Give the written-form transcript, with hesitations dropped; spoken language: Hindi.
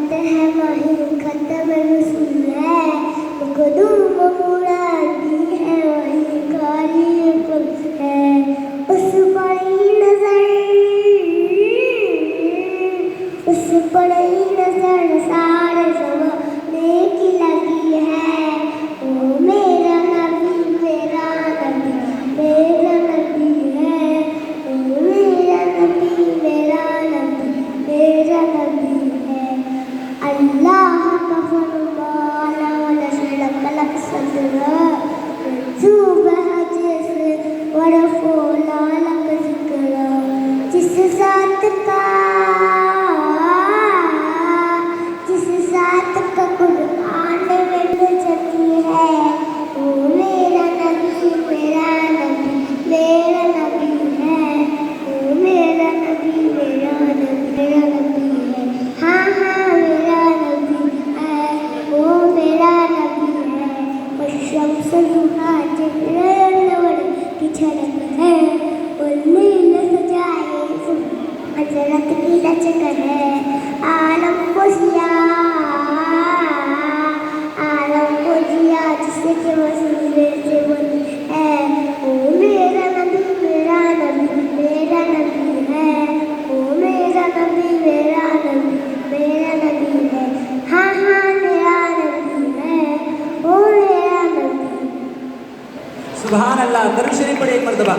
खत है माही खत में रसूल है, मखदूम मुरादी है वही काली कुल है। उस बड़ी नजर सारे ज़माने की लगी है। ओ मेरा नबी मेरा नबी मेरा नबी है। ओ मेरा नबी मेरा नबी मेरा नबी है। अल्लाह का फरमान वनशर कलक सदरा मंसूबह जैसे वरफ़ोला लक ज़िक्रा। जिस ज़ात का कुरान में गुज़रती है, वो मेरा नबी मेरा नबी मेरा नबी है। वो मेरा नबी मेरा नबी मेरा नबी है। हाँ हाँ मेरा नबी है, वो मेरा नबी है। वो शम्स दुहा जिब्रील की झलक है, वो नील सजाए हज़रत की लचक है। आलम को जिया जिसके वसीले से बनी है। ओ मेरा नबी मेरा नबी मेरा नबी है। ओ मेरा नबी मेरा नबी मेरा नबी है। हाँ हाँ मेरा नबी है, ओ मेरा नबी। सुभान अल्लाह। दरूद शरीफ पढ़िए एक मर्तबा।